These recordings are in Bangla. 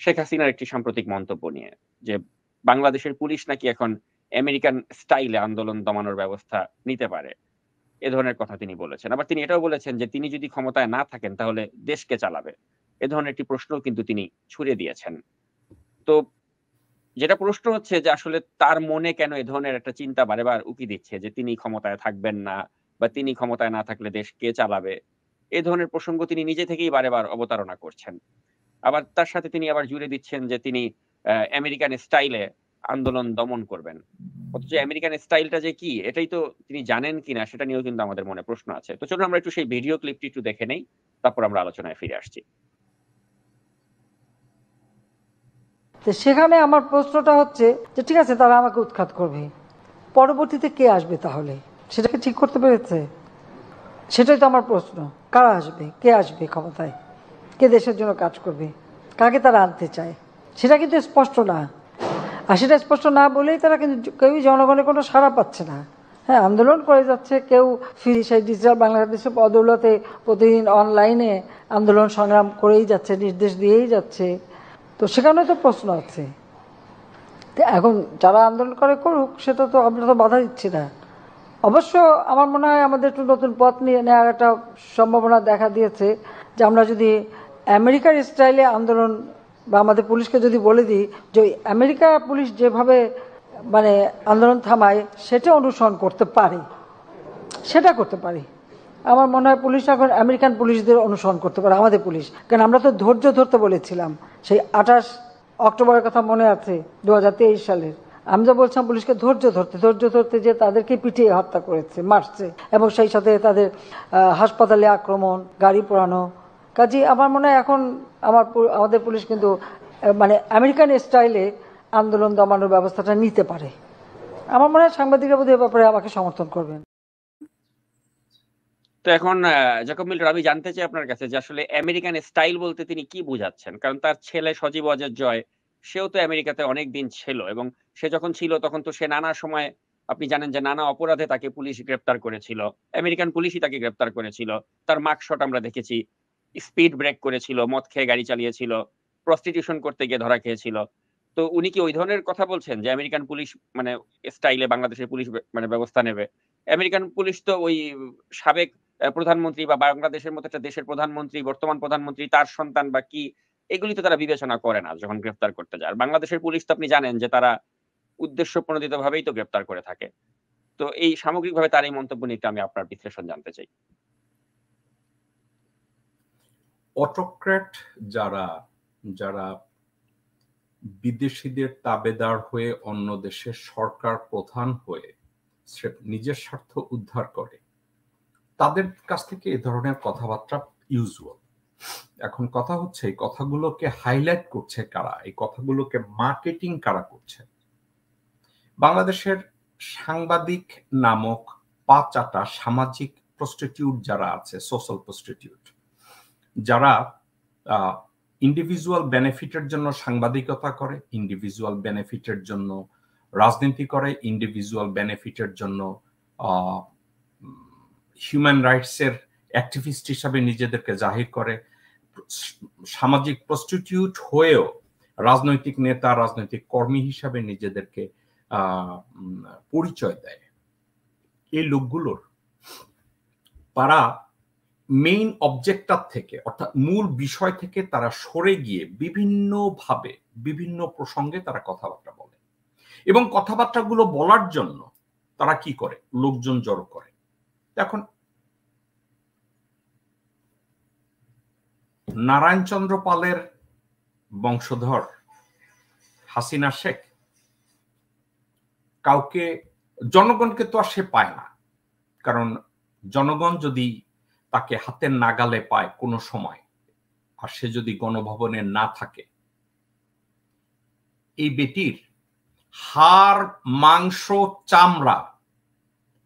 শেখ হাসিনার একটি সাম্প্রতিক মন্তব্য নিয়ে যে বাংলাদেশের পুলিশ নাকি এখন আমেরিকান স্টাইলে আন্দোলন দমানোর ব্যবস্থা নিতে পারে। এ ধরনের কথা তিনি বলেছেন। আবার তিনি এটাও বলেছেন যে তিনি যদি ক্ষমতায় না থাকেন তাহলে দেশকে চালাবে। এ ধরনের একটি প্রশ্নও কিন্তু তিনি ছুড়ে দিয়েছেন। তো যেটা প্রশ্ন হচ্ছে যে আসলে তার মনে কেন এ ধরনের একটা চিন্তা বারেবার উকি দিচ্ছে যে তিনি ক্ষমতায় থাকবেন না বা তিনি ক্ষমতায় না থাকলে দেশ কে চালাবে? এ ধরনের প্রসঙ্গ তিনি নিজে থেকেই বারেবার অবতারণা করছেন। আবার তার সাথে তিনি আবার জুড়ে দিচ্ছেন যে তিনি আমেরিকান স্টাইলে আন্দোলন দমন করবেন। অথচ আমেরিকান স্টাইলটা যে কি এটাই তো তিনি জানেন কিনা সেটা নিয়েও কিন্তু আমাদের মনে প্রশ্ন আছে। তো চলুন আমরা একটু সেই ভিডিও ক্লিপটি একটু দেখে নেই। তারপর আমরা আলোচনায় ফিরে আসছি। তো সেখানে আমার প্রশ্নটা হচ্ছে যে ঠিক আছে তারা আমাকে উৎখাত করবে, পরবর্তীতে কে আসবে তাহলে? সেটাকে ঠিক করতে পেরেছে? সেটাই তো আমার প্রশ্ন। কারা আসবে, কে আসবে ক্ষমতায়, কে দেশের জন্য কাজ করবে, কাকে তারা আনতে চায়? সেটা কিন্তু স্পষ্ট না। আর সেটা স্পষ্ট না বলেই তারা কিন্তু কেউই জনগণের কোনো সাড়া পাচ্ছে না। হ্যাঁ, আন্দোলন করে যাচ্ছে, কেউ সেই ডিজিটাল বাংলাদেশের বদৌলতে প্রতিদিন অনলাইনে আন্দোলন সংগ্রাম করেই যাচ্ছে, নির্দেশ দিয়েই যাচ্ছে। তো সেখানে তো প্রশ্ন আছে। এখন যারা আন্দোলন করে করুক, সেটা তো আমরা তো বাধা দিচ্ছি না। অবশ্য আমার মনে হয় আমাদের একটু নতুন পথ নিয়ে নেওয়ার একটা সম্ভাবনা দেখা দিয়েছে যে আমরা যদি আমেরিকার স্টাইলে আন্দোলন বা আমাদের পুলিশকে যদি বলে দিই যে আমেরিকা পুলিশ যেভাবে মানে আন্দোলন থামায় সেটা অনুসরণ করতে পারে, সেটা করতে পারি। আমার মনে হয় পুলিশ এখন আমেরিকান পুলিশদের অনুসরণ করতে পারে, আমাদের পুলিশ। কারণ আমরা তো ধৈর্য ধরতে বলেছিলাম সেই 28 অক্টোবরের কথা মনে আছে 2023 সালের। আমি তো বলছিলাম পুলিশকে ধৈর্য ধরতে, যে তাদেরকে পিটিয়ে হত্যা করেছে, মারছে, এবং সেই সাথে তাদের হাসপাতালে আক্রমণ, গাড়ি পোড়ানো। কাজে আমার মনে হয় এখন আমাদের পুলিশ কিন্তু মানে আমেরিকান স্টাইলে আন্দোলন দমানোর ব্যবস্থাটা নিতে পারে। আমার মনে হয় সাংবাদিকরা বোধহয় ব্যাপারে আমাকে সমর্থন করবেন। তো এখন জাকব মিল্টন, আমি জানতে চাই আপনার কাছে যে আসলে আমেরিকান স্টাইল বলতে তিনি কি বোঝাচ্ছেন? কারণ তার ছেলে সজীব ওয়াজেদ জয় সেও তো আমেরিকাতে অনেকদিন ছিল এবং সে যখন ছিল তখন তো সে নানা সময় আপনি জানেন যে নানা অপরাধে তাকে পুলিশ গ্রেপ্তার করেছিল। আমেরিকান পুলিশই তাকে গ্রেপ্তার করেছিল। তার মাগশট আমরা দেখেছি। স্পিড ব্রেক করেছিল, মদ খেয়ে গাড়ি চালিয়েছিল, প্রস্টিটিউশন করতে গিয়ে ধরা খেয়েছিল। তো উনি কি ওই ধরনের কথা বলছেন যে আমেরিকান পুলিশ মানে স্টাইলে বাংলাদেশের পুলিশ মানে ব্যবস্থা নেবে? আমেরিকান পুলিশ তো ওই সাবেক প্রধানমন্ত্রী বা বাংলাদেশের মতো একটা দেশের প্রধানমন্ত্রী, বর্তমান প্রধানমন্ত্রী, তার সন্তান বা কি এগুলি তো তারা বিবেচনা করে না যখন গ্রেফতার করতে যায়। আর বাংলাদেশের পুলিশ তো আপনি জানেন যে তারা উদ্দেশ্যপ্রণোদিতভাবেই তো গ্রেফতার করে থাকে। তো এই সামগ্রিকভাবে তার এই মন্তব্য নিয়ে একটু আমি আপনার বিশ্লেষণ জানতে চাই। অটোক্র্যাট যারা যারা বিদেশিদের তাবেদার হয়ে অন্য দেশের সরকার প্রধান হয়ে নিজের স্বার্থ উদ্ধার করে, তাদের কাছ থেকে এই ধরনের কথাবার্তা ইউজুয়াল। এখন কথা হচ্ছে এই কথাগুলোকে হাইলাইট করছে কারা, এই কথাগুলোকে মার্কেটিং কারা করছে? বাংলাদেশের সাংবাদিক নামক পাঁচাটা সামাজিক প্রস্টিটিউট যারা আছে, সোশ্যাল প্রস্টিটিউট, যারা ইন্ডিভিজুয়াল বেনিফিটের জন্য সাংবাদিকতা করে, ইন্ডিভিজুয়াল বেনিফিটের জন্য রাজনীতি করে, ইন্ডিভিজুয়াল বেনিফিটের জন্য হিউম্যান রাইটসের অ্যাক্টিভিস্ট হিসাবে নিজেদেরকে জাহির করে, সামাজিক প্রস্টিটিউট হয়েও রাজনৈতিক নেতা, রাজনৈতিক কর্মী হিসাবে নিজেদেরকে পরিচয় দেয়। এই লোকগুলোর তারা মেইন অবজেক্টর থেকে, অর্থাৎ মূল বিষয় থেকে তারা সরে গিয়ে বিভিন্নভাবে বিভিন্ন প্রসঙ্গে তারা কথাবার্তা বলে, এবং কথাবার্তাগুলো বলার জন্য তারা কি করে, লোকজন জড়ো করে। এখন নারায়ণচন্দ্র পালের বংশধর হাসিনা শেখ কাউকে, জনগণকে তো আর সে পায় না, কারণ জনগণ যদি তাকে হাতের নাগালে পায় কোনো সময়, আর সে যদি গণভবনে না থাকে, এই বেটির হাড় মাংস চামড়া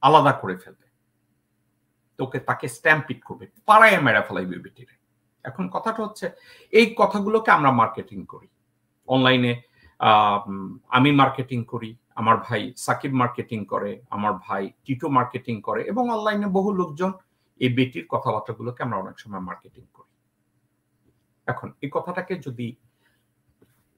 আলাদা করে ফেলবে, তোকে তাকে স্ট্যাম্পিট করবে, পাড়ায় মেরা ফেলাইবে বেটিরে। এখন কথাটা হচ্ছে এই কথাগুলোকে আমরা মার্কেটিং করি অনলাইনে, আমি মার্কেটিং করি, আমার ভাই সাকিব মার্কেটিং করে, আমার ভাই টিটো মার্কেটিং করে, এবং অনলাইনে বহু লোকজন এই বেটির কথাবার্তাগুলোকে আমরা অনেক সময় মার্কেটিং করি। এখন এই কথাটাকে যদি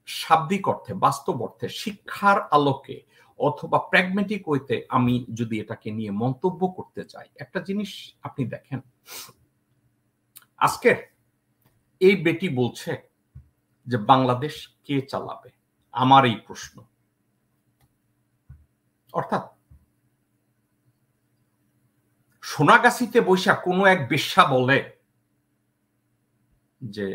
শাব্দিক অর্থে, বাস্তব অর্থে, শিক্ষার আলোকে অথবা প্র্যাগমেটিক ওয়েতে আমি যদি এটাকে নিয়ে মন্তব্য করতে চাই, একটা জিনিস আপনি দেখেন, আজকের এই বেটি বলছে যে বাংলাদেশ কে চালাবে, আমার এই প্রশ্ন। অর্থাৎ সোনাগাছিতে বৈশা কোনো এক বেশ্যা বলে যে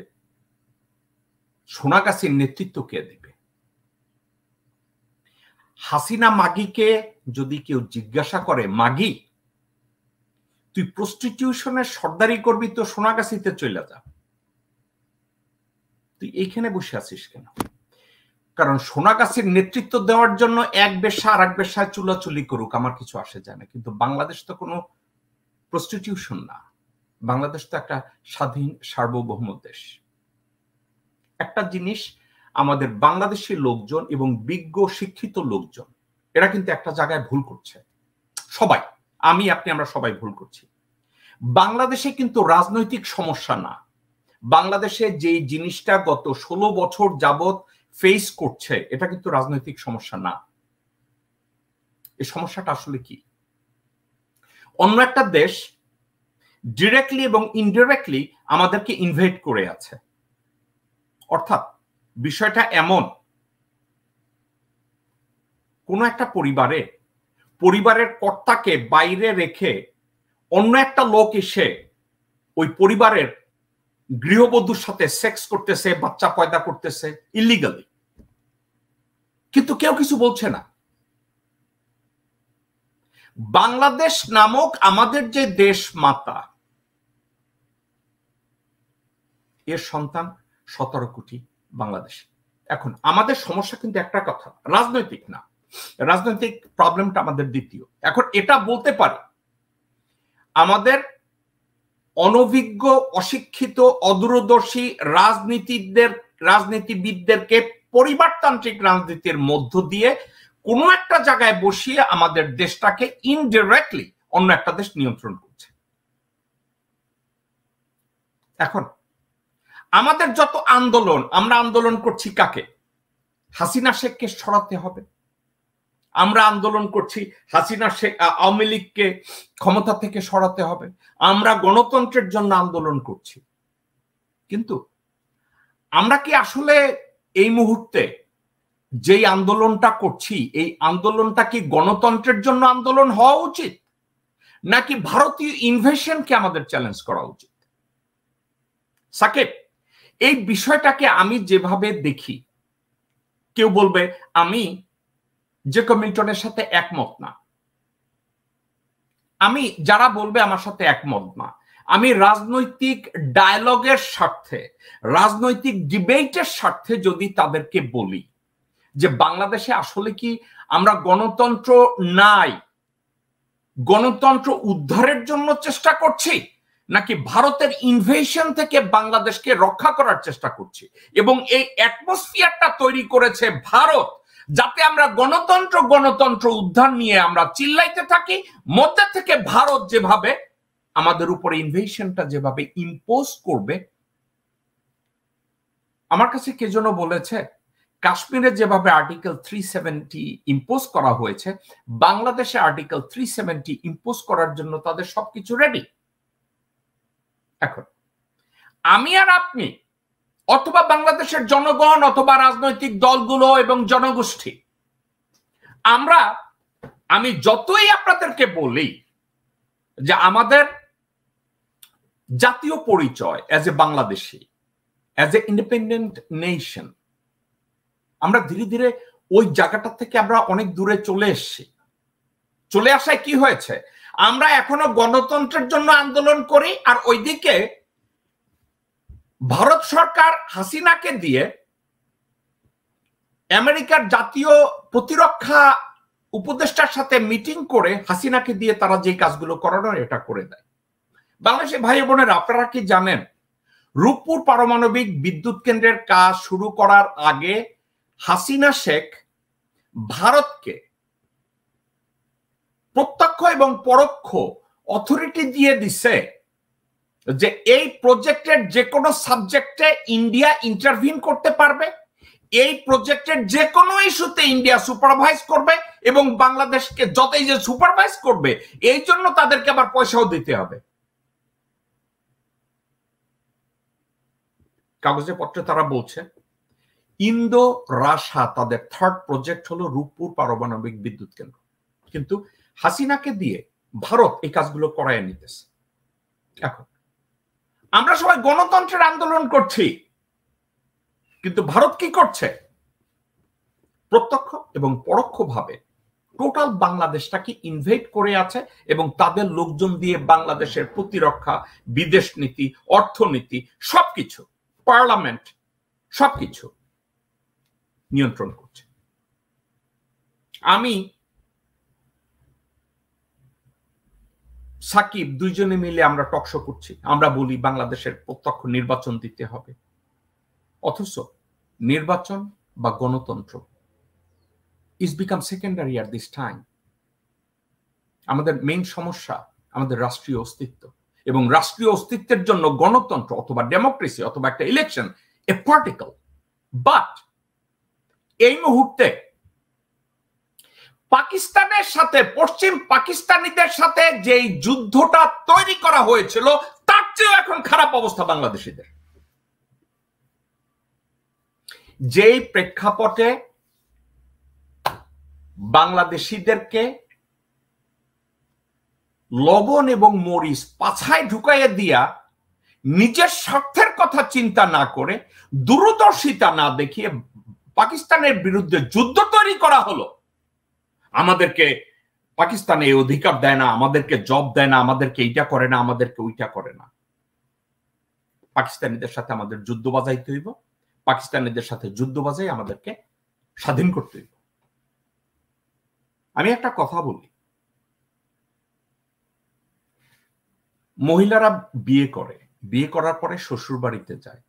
সোনাগাছির নেতৃত্ব কে দিবে। হাসিনা মাগিকে যদি কেউ জিজ্ঞাসা করে, মাগি তুই প্রস্টিটিউশনের সর্দারি করবি তো সোনাগাছিতে চলে যা, তুই এইখানে বসে আছিস কেন? কারণ সোনাগাছির নেতৃত্ব দেওয়ার জন্য এক বেশ্যা আর এক বেশ্যায় চুলাচুলি করুক, আমার কিছু আসে যায় না, কিন্তু বাংলাদেশ তো কোনো প্রস্টিটিউশন না, বাংলাদেশ তো একটা স্বাধীন সার্বভৌম দেশ। একটা জিনিস আমাদের বাংলাদেশি লোকজন এবং বিজ্ঞ শিক্ষিত লোকজন এরা কিন্তু একটা জায়গায় ভুল করছে, সবাই, আমি আপনি আমরা সবাই ভুল করছি। বাংলাদেশে কিন্তু রাজনৈতিক সমস্যা না, বাংলাদেশে যে জিনিসটা গত 16 বছর যাবত ফেস করছে এটা কিন্তু রাজনৈতিক সমস্যা না। এই সমস্যাটা আসলে কি? অন্য একটা দেশ ডিরেক্টলি এবং ইনডিরেক্টলি আমাদেরকে ইনভাইট করে আছে। অর্থাৎ বিষয়টা এমন, কোন একটা পরিবারের কর্তাকে বাইরে রেখে অন্য একটা লোক এসে ওই পরিবারের গৃহবধূর সাথে সেক্স করতেছে, বাচ্চা পয়দা করতেছে ইলিগালি, কিন্তু কেউ কিছু বলছে না। বাংলাদেশ নামক আমাদের যে দেশ মাতা, এর সন্তান 17 কোটি বাংলাদেশ। এখন আমাদের সমস্যা কিন্তু একটা কথা, রাজনৈতিক না, রাজনৈতিক প্রবলেমটা আমাদের দ্বিতীয়। এখন এটা বলতে পারি আমাদের অনভিজ্ঞ, অশিক্ষিত, অদূরদর্শী রাজনীতিবিদদেরকে পরিবারতান্ত্রিক রাজনীতির মধ্য দিয়ে কোনো একটা জায়গায় বসিয়ে আমাদের দেশটাকে ইনডিরেক্টলি অন্য একটা দেশ নিয়ন্ত্রণ করছে। এখন আমাদের যত আন্দোলন, আমরা আন্দোলন করছি কাকে? হাসিনা শেখকে সরাতে হবে। আমরা আন্দোলন করছি হাসিনা শেখ, আওয়ামী লীগকে ক্ষমতা থেকে সরাতে হবে। আমরা গণতন্ত্রের জন্য আন্দোলন করছি। কিন্তু আমরা কি আসলে এই মুহূর্তে যেই আন্দোলনটা করছি, এই আন্দোলনটা কি গণতন্ত্রের জন্য আন্দোলন হওয়া উচিত, নাকি ভারতীয় ইনভেশনকে আমাদের চ্যালেঞ্জ করা উচিত? সাকিব, এই বিষয়টাকে আমি যেভাবে দেখি, কেউ বলবে আমি জেকব মিল্টনের সাথে একমত না, আমি যারা বলবে আমার সাথে একমত না, আমি রাজনৈতিক ডায়ালগের স্বার্থে, রাজনৈতিক ডিবেটের স্বার্থে যদি তাদেরকে বলি যে বাংলাদেশে আসলে কি আমরা গণতন্ত্র নাই, গণতন্ত্র উদ্ধারের জন্য চেষ্টা করছি, নাকি ভারতের ইনভেশন থেকে বাংলাদেশকে রক্ষা করার চেষ্টা করছি, এবং এই অ্যাটমসফিয়ারটা তৈরি করেছে ভারত, যাতে আমরা গণতন্ত্র উদ্ধার নিয়ে আমরা চিল্লাইতে থাকি, মধ্যে থেকে ভারত যেভাবে আমাদের উপরে ইনভেশনটা যেভাবে ইম্পোজ করবে। আমার কাছে কে যেন বলেছে, কাশ্মীরে যেভাবে আর্টিকেল 370 ইম্পোজ করা হয়েছে, বাংলাদেশে আর্টিকেল 370 ইম্পোজ করার জন্য তাদের সবকিছু রেডি। এখন আমি আর আপনি অথবা বাংলাদেশের জনগণ অথবা রাজনৈতিক দলগুলো এবং জনগোষ্ঠী, আমি যতই আপনাদেরকে বলি যে আমাদের জাতীয় পরিচয় as a Bangladeshi, as a independent nation, আমরা ধীরে ধীরে ওই জায়গাটা থেকে আমরা অনেক দূরে চলে এসেছি। চলে আসায় কি হয়েছে, আমরা এখনো গণতন্ত্রের জন্য আন্দোলন করি, আর ওইদিকে ভারত সরকার হাসিনাকে দিয়ে আমেরিকার জাতীয় প্রতিরক্ষা উপদেষ্টার সাথে মিটিং করে হাসিনাকে দিয়ে তারা যে কাজগুলো করানোর এটা করে দেয়। বাংলাদেশের ভাই বোনেরা, আপনারা কি জানেন রূপপুর পারমাণবিক বিদ্যুৎ কেন্দ্রের কাজ শুরু করার আগে হাসিনা শেখ ভারতকে প্রত্যক্ষ এবং পরোক্ষ অথরিটি দিয়ে দিছে যে এই প্রজেক্টের যে কোনো সাবজেক্টে ইন্ডিয়া ইন্টারভিন করতে পারবে এই প্রজেক্টের যে কোনো ইস্যুতে ইন্ডিয়া সুপারভাইজ করবে এবং বাংলাদেশকে যতই যে সুপারভাইজ করবে এই জন্য তাদেরকে আবার পয়সাও দিতে হবে। কাগজে পত্রে তারা বলছে ইন্দো রাশা তাদের থার্ড প্রজেক্ট হলো রূপপুর পারমাণবিক বিদ্যুৎ কেন্দ্র, কিন্তু হাসিনাকে দিয়ে ভারত এই কাজগুলো করায় নিতেছে। এখন আমরা সবাই গণতন্ত্রের আন্দোলন করছি, কিন্তু ভারত কি করছে? প্রত্যক্ষ এবং পরোক্ষভাবে টোটাল বাংলাদেশটাকে ইনভেট করে আছে এবং তাদের লোকজন দিয়ে বাংলাদেশের প্রতিরক্ষা, বিদেশ নীতি, অর্থনীতি সবকিছু, পার্লামেন্ট সবকিছু নিয়ন্ত্রণ করছে। আমি সাকিব দুইজনে মিলে আমরা টকশো করছি, আমরা বলি বাংলাদেশের প্রত্যক্ষ নির্বাচন দিতে হবে, অথচ নির্বাচন বা গণতন্ত্র is become secondary at this time. আমাদের মেইন সমস্যা আমাদের রাষ্ট্রীয় অস্তিত্ব, এবং রাষ্ট্রীয় অস্তিত্বের জন্য গণতন্ত্র অথবা ডেমোক্রেসি অথবা একটা ইলেকশন এ পার্টিকল। বাট এই মুহূর্তে পাকিস্তানের সাথে, পশ্চিম পাকিস্তানিদের সাথে যেই যুদ্ধটা তৈরি করা হয়েছিল তার চেয়েও এখন খারাপ অবস্থা বাংলাদেশিদের। যেই প্রেক্ষাপটে বাংলাদেশিদেরকে লবণ এবং মরিচ পাছায় ঢুকাইয়া দিয়া নিজের স্বার্থের কথা চিন্তা না করে, দূরদর্শিতা না দেখিয়ে পাকিস্তানের বিরুদ্ধে যুদ্ধ তৈরি করা হলো। আমাদেরকে পাকিস্তানে এই অধিকার দেয় না, আমাদেরকে জব দেয় না, আমাদেরকে এইটা করে না, আমাদেরকে ওইটা করে না। পাকিস্তানিদের সাথে আমাদের যুদ্ধ বাজাইতে হইব, পাকিস্তানিদের সাথে যুদ্ধ বাজাই আমাদেরকে স্বাধীন করতে হইব। আমি একটা কথা বলি, মহিলারা বিয়ে করে, বিয়ে করার পরে শ্বশুর বাড়িতে যায়,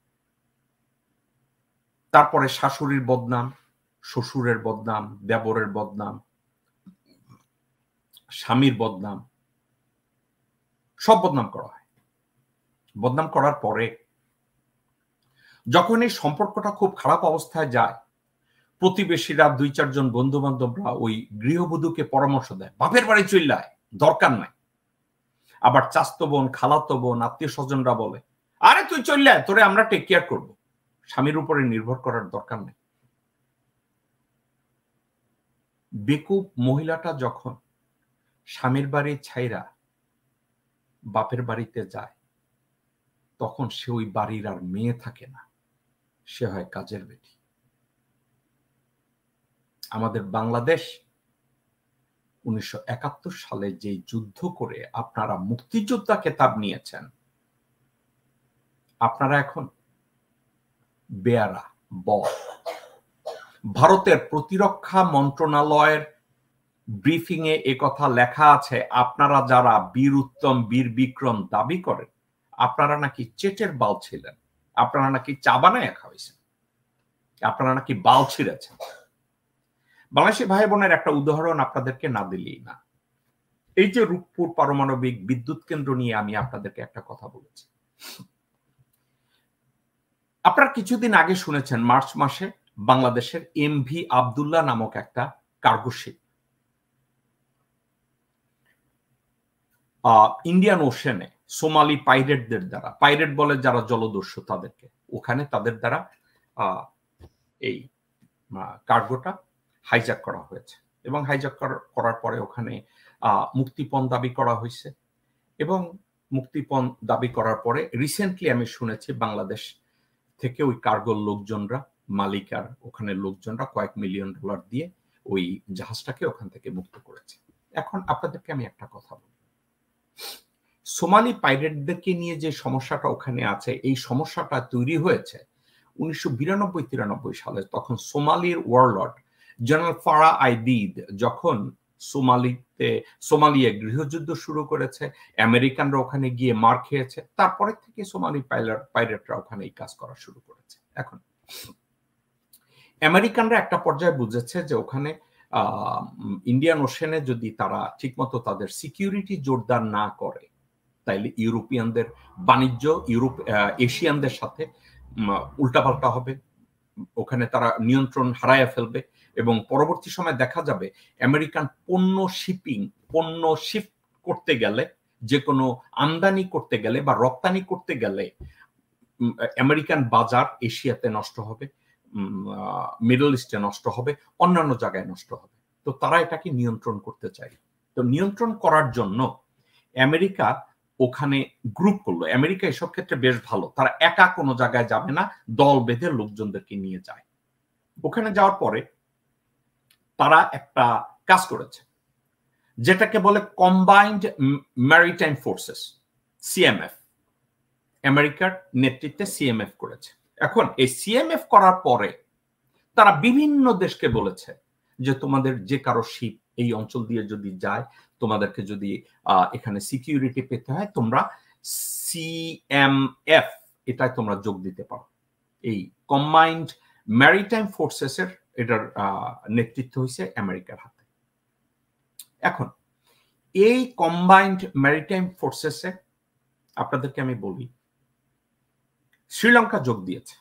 তারপরে শাশুড়ির বদনাম, শ্বশুরের বদনাম, দেবরের বদনাম, স্বামীর বদনাম, সব বদনাম করা হয়। বদনাম করার পরে যখন এই সম্পর্কটা খুব খারাপ অবস্থায় যায়, প্রতিবেশীরা, দুই চারজন বন্ধু বান্ধবরা ওই গৃহবধূকে পরামর্শ দেয়, বাপের বাড়ি চইল্লায়, দরকার নাই। আবার চাস্তো বোন, খালাতো বোন, আত্মীয় স্বজনরা বলে, আরে তুই চইল্লায়, তোরে আমরা টেক কেয়ার করবো, স্বামীর উপরে নির্ভর করার দরকার নেই। বেকুব মহিলাটা যখন স্বামীর বাড়ি ছাইরা বাপের বাড়িতে যায়, তখন সে ওই বাড়ির আর মেয়ে থাকে না, সে হয় কাজের বেটি। আমাদের বাংলাদেশ 1971 সালে যে যুদ্ধ করে আপনারা মুক্তিযোদ্ধা খেতাব নিয়েছেন, আপনারা এখন বেয়ারা বল। ভারতের প্রতিরক্ষা মন্ত্রণালয়ের ব্রিফিং এ একথা লেখা আছে, আপনারা যারা বীর উত্তম, বীর বিক্রম দাবি করেন, আপনারা নাকি চেটের বাল ছিলেন, আপনারা নাকি চা বানায় খাওয়াইছেন, আপনারা নাকি বাল ছিঁড়েছেন। বাংলাদেশি ভাই বোনের একটা উদাহরণ আপনাদেরকে না দিলেই না। এই যে রূপপুর পারমাণবিক বিদ্যুৎ কেন্দ্র নিয়ে আমি আপনাদেরকে একটা কথা বলেছি, আপনারা কিছুদিন আগে শুনেছেন মার্চ মাসে বাংলাদেশের এমভি আব্দুল্লাহ নামক একটা কার্গো শিপ ইন্ডিয়ান ওশেনে সোমালি পাইরেটদের দ্বারা, পাইরেট বলে যারা জলদস্যু তাদেরকে, ওখানে তাদের দ্বারা এই কার্গোটা হাইজ্যাক করা হয়েছে এবং হাইজ্যাক করার পরে ওখানে মুক্তিপণ দাবি করা হয়েছে। এবং মুক্তিপণ দাবি করার পরে রিসেন্টলি আমি শুনেছি বাংলাদেশ থেকে ওই কার্গোর লোকজনরা, মালিকার ওখানে লোকজনরা কয়েক মিলিয়ন ডলার দিয়ে ওই জাহাজটাকে ওখান থেকে মুক্ত করেছে। এখন আপনাদেরকে আমি একটা কথা বলি, সোমালি পাইরেটদেরকে নিয়ে যে সমস্যাটা ওখানে আছে, এই সমস্যাটা তৈরি হয়েছে 1992-93 সালে। তখন সোমালির ওয়ারলর্ড জেনারেল ফারা আইদিদ যখন সোমালিয়া গৃহযুদ্ধ শুরু করেছে, আমেরিকানরা ওখানে গিয়ে মার খেয়েছে, তারপরে থেকে সোমালি পাইরেটরা ওখানে এই কাজ করা শুরু করেছে। এখন আমেরিকানরা একটা পর্যায়ে বুঝেছে যে ওখানে ইন্ডিয়ান ওশেনে যদি তারা ঠিকমতো তাদের সিকিউরিটি জোরদার না করে, তাইলে ইউরোপিয়ানদের বাণিজ্য এশিয়ানদের সাথে উল্টাপাল্টা হবে, ওখানে তারা নিয়ন্ত্রণ হারায় ফেলবে এবং পরবর্তী সময় দেখা যাবে আমেরিকান পণ্য শিফট করতে গেলে, যে কোনো আমদানি করতে গেলে বা রপ্তানি করতে গেলে আমেরিকান বাজার এশিয়াতে নষ্ট হবে, মিডল ইস্টে নষ্ট হবে, অন্যান্য জায়গায় নষ্ট হবে। তো তারা এটাকে নিয়ন্ত্রণ করতে চায়। তো নিয়ন্ত্রণ করার জন্য আমেরিকা ওখানে গ্রুপ করলো। আমেরিকা এসব ক্ষেত্রে বেশ ভালো, তারা একা কোনো জায়গায় যাবে না, দল বেঁধে লোকজনদেরকে নিয়ে যায়। ওখানে যাওয়ার পরে তারা একটা কাজ করেছে যেটাকে বলে কম্বাইন্ড ম্যারিটাইম ফোর্সেস, সিএমএফ। আমেরিকার নেতৃত্বে সিএমএফ করেছে। এখন এই সিএমএফ করার পরে তারা বিভিন্ন দেশকে বলেছে যে তোমাদের যে কারো শিপ এই অঞ্চল দিয়ে যদি যায়, তোমাদেরকে যদি এখানে সিকিউরিটি পেতে হয়, তোমরা সিএমএফ এটাই তোমরা যোগ দিতে পারো। এই কম্বাইন্ড ম্যারিটাইম ফোর্সেস এর এটার নেতৃত্ব হয়েছে আমেরিকার হাতে। এখন এই কম্বাইন্ড ম্যারিটাইম ফোর্সেসে আপনাদেরকে আমি বলি, শ্রীলঙ্কা যোগ দিয়েছে,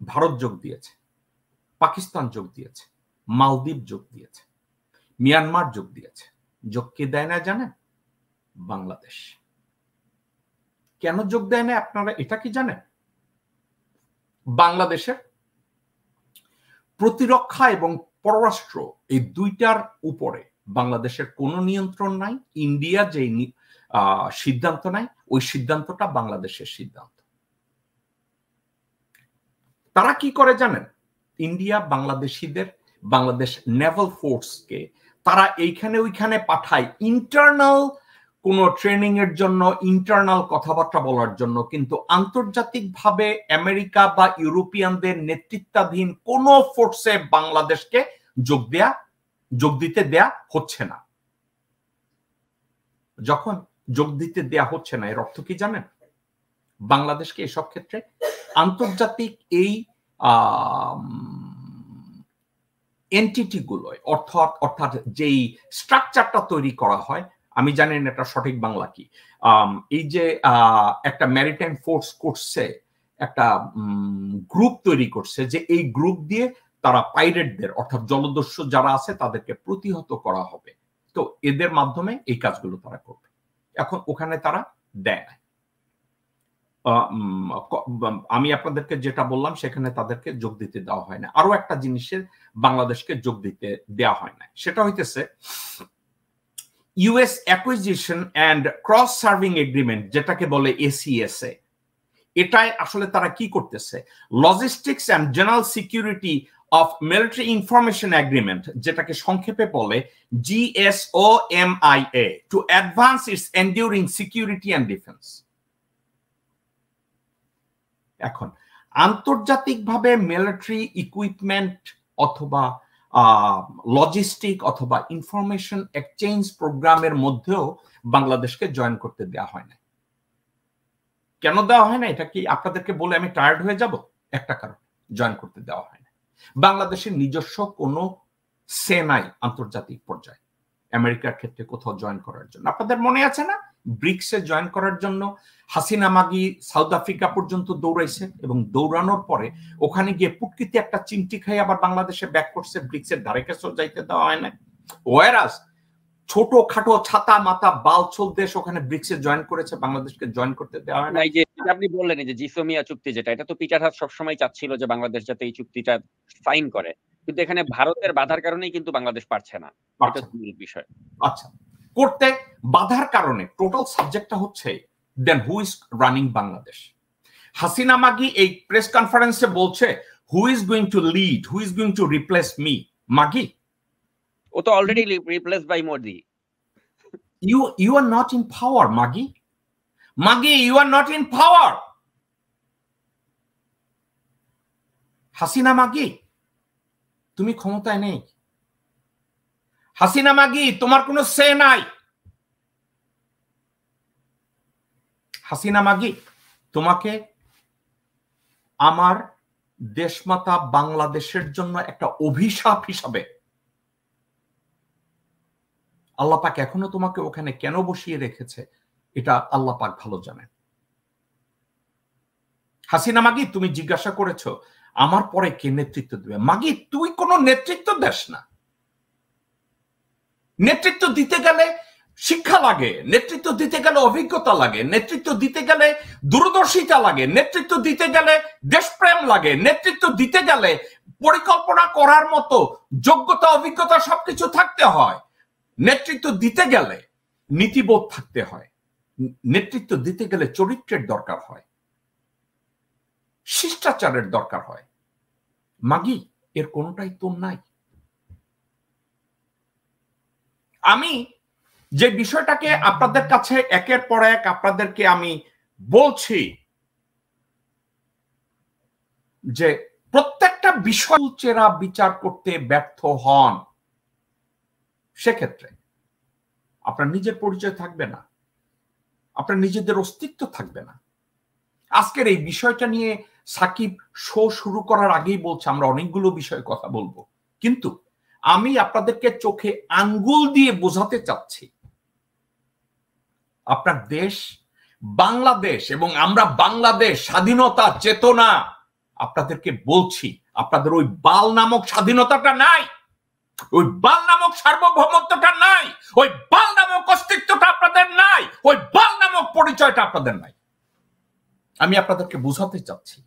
ভারত যোগ দিয়েছে, পাকিস্তান যোগ দিয়েছে, মালদ্বীপ যোগ দিয়েছে, মিয়ানমার যোগ দিয়েছে। যোগ কে দেয় না জানেন? বাংলাদেশ। কেন যোগ দেয় না আপনারা এটা কি জানেন? বাংলাদেশের প্রতিরক্ষা এবং পররাষ্ট্র এই দুইটার উপরে বাংলাদেশের কোনো নিয়ন্ত্রণ নাই। ইন্ডিয়া যে সিদ্ধান্ত নাই, ওই সিদ্ধান্তটা বাংলাদেশের সিদ্ধান্ত। তারা কি করে জানেন? ইন্ডিয়া বাংলাদেশিদের, বাংলাদেশ নেভাল ফোর্সকে তারা এইখানে ওইখানে পাঠায় ইন্টারনাল কোন ট্রেনিং এর জন্য, ইন্টারনাল কথাবার্তা বলার জন্য, কিন্তু আন্তর্জাতিকভাবে আমেরিকা বা ইউরোপিয়ানদের নেতৃত্বাধীন কোন ফোর্সে বাংলাদেশকে যোগ দিতে দেয়া হচ্ছে না। যখন যোগ দিতে দেয়া হচ্ছে না, এর অর্থ কি জানেন? বাংলাদেশকে এসব ক্ষেত্রে আন্তর্জাতিক এই এন্টিটি গুলোয়, অর্থাৎ যেই স্ট্রাকচারটা তৈরি করা হয়, আমি জানি না এটা সঠিক বাংলা কি, এই যে একটা ম্যারিটাইম ফোর্স করছে, একটা গ্রুপ তৈরি করছে, যে এই গ্রুপ দিয়ে তারা পাইরেটদের অর্থাৎ জলদস্যু যারা আছে তাদেরকে প্রতিহত করা হবে। তো এদের মাধ্যমে এই কাজগুলো তারা করবে। এখন ওখানে তারা দেয় না। আমি আপনাদেরকে যেটা বললাম সেখানে তাদেরকে যোগ দিতে দেওয়া হয় না। আরো একটা জিনিসের বাংলাদেশকে যোগ দিতে দেওয়া হয় না, সেটা হইতেছে US acquisition and cross serving agreement, যেটাকে বলে এসিএসএ। এটাই আসলে তারা কি করতেছে, logistics and general security of military information agreement, যেটাকে সংক্ষেপে বলে GSOMIA, to advance its enduring security and defence. এখন আন্তর্জাতিকভাবে মিলিটারি ইকুইপমেন্ট অথবা লজিস্টিক অথবা ইনফরমেশন এক্সচেঞ্জ প্রোগ্রামের মধ্যেও বাংলাদেশকে জয়েন করতে দেওয়া হয় না। কেন দেওয়া হয় না এটা কি আপনাদেরকে বলে আমি টায়ার্ড হয়ে যাব? একটা কারণ, জয়েন করতে দেওয়া হয় না। বাংলাদেশের নিজস্ব কোনো সে নাই আন্তর্জাতিক পর্যায়ে আমেরিকার ক্ষেত্রে কোথাও জয়েন করার জন্য। আপনাদের মনে আছে না, ব্রিক্সে জয়েন করার জন্য হাসিনা মাগি সাউথ আফ্রিকা পর্যন্ত দৌড়াইছে এবং দৌড়ানোর পরে ওখানে গিয়ে পুটকিতে একটা চিমটি খাই আবার বাংলাদেশে ব্যাক করছে, ব্রিক্সের ধারে কাছেও যাইতে দেওয়া হয় না। ওয়ারাস ছোট খাটো ছাতা মাথা বালছোল দেশ ওখানে ব্রিক্সে জয়েন করেছে, বাংলাদেশকে জয়েন করতে দেওয়া হয় না। এই যে আপনি বললেন যে জিসোমিয়া চুক্তি, যেটা এটা তো পিটার হাস সবসময় চাচ্ছিল যে বাংলাদেশ যাতে এই চুক্তিটা সাইন করে, কিন্তু এখানে ভারতের বাধার কারণেই কিন্তু বাংলাদেশ পারছে না। এটা মূল বিষয়। আচ্ছা, করতে বাধার কারণে টোটাল সাবজেক্টটা হচ্ছে then who is running Bangladesh. Hasina মাগি এই প্রেস কনফারেন্সে বলছে who is going to lead, who is going to replace me. মাগি ও তো already replaced by Modi. You are not in power, Maggie. Maggie, you are not in power. Hasina মাগি, তুমি ক্ষমতায় নেই। হাসিনা মাগি, তোমার কোনো সে নাই। হাসিনা মাগি, তোমাকে আমার দেশমাতা বাংলাদেশের জন্য একটা অভিশাপ হিসাবে আল্লাহ পাক এখনো তোমাকে ওখানে কেন বসিয়ে রেখেছে, এটা আল্লাহ পাক ভালো জানেন। হাসিনা মাগি তুমি জিজ্ঞাসা করেছো আমার পরে কে নেতৃত্ব দেবে। মাগি তুই কোনো নেতৃত্ব দেস না। নেতৃত্ব দিতে গেলে শিক্ষা লাগে, নেতৃত্ব দিতে গেলে অভিজ্ঞতা লাগে, নেতৃত্ব দিতে গেলে দূরদর্শিতা লাগে, নেতৃত্ব দিতে গেলে দেশপ্রেম লাগে, নেতৃত্ব দিতে গেলে পরিকল্পনা করার মতো যোগ্যতা অভিজ্ঞতা সবকিছু থাকতে হয়। নেতৃত্ব দিতে গেলে নীতিবোধ থাকতে হয়, নেতৃত্ব দিতে গেলে চরিত্রের দরকার হয়, শিষ্টাচারের দরকার হয়। মাগি এর কোনটাই তো নাই। আমি যে বিষয়টাকে আপনাদের কাছে একের পর এক আপনাদেরকে আমি বলছি যে প্রত্যেকটা বিষয় চেরা বিচার করতে ব্যর্থ হন, সেক্ষেত্রে আপনার নিজের পরিচয় থাকবে না, আপনার নিজেদের অস্তিত্ব থাকবে না। আজকের এই বিষয়টা নিয়ে সাকিব শো শুরু করার আগেই বলছে আমরা অনেকগুলো বিষয়ে কথা বলবো, কিন্তু আমি আপনাদেরকে চোখে আঙ্গুল দিয়ে বোঝাতে চাচ্ছি আপনার দেশ বাংলাদেশ এবং আমরা বাংলাদেশ স্বাধীনতা চেতনা আপনাদেরকে বলছি আপনাদের ওই বাল নামক স্বাধীনতাটা নাই, ওই বাল নামক সার্বভৌমত্বটা নাই, ওই বাল নামক অস্তিত্বটা আপনাদের নাই, ওই বাল নামক পরিচয়টা আপনাদের নাই। আমি আপনাদেরকে বোঝাতে চাচ্ছি।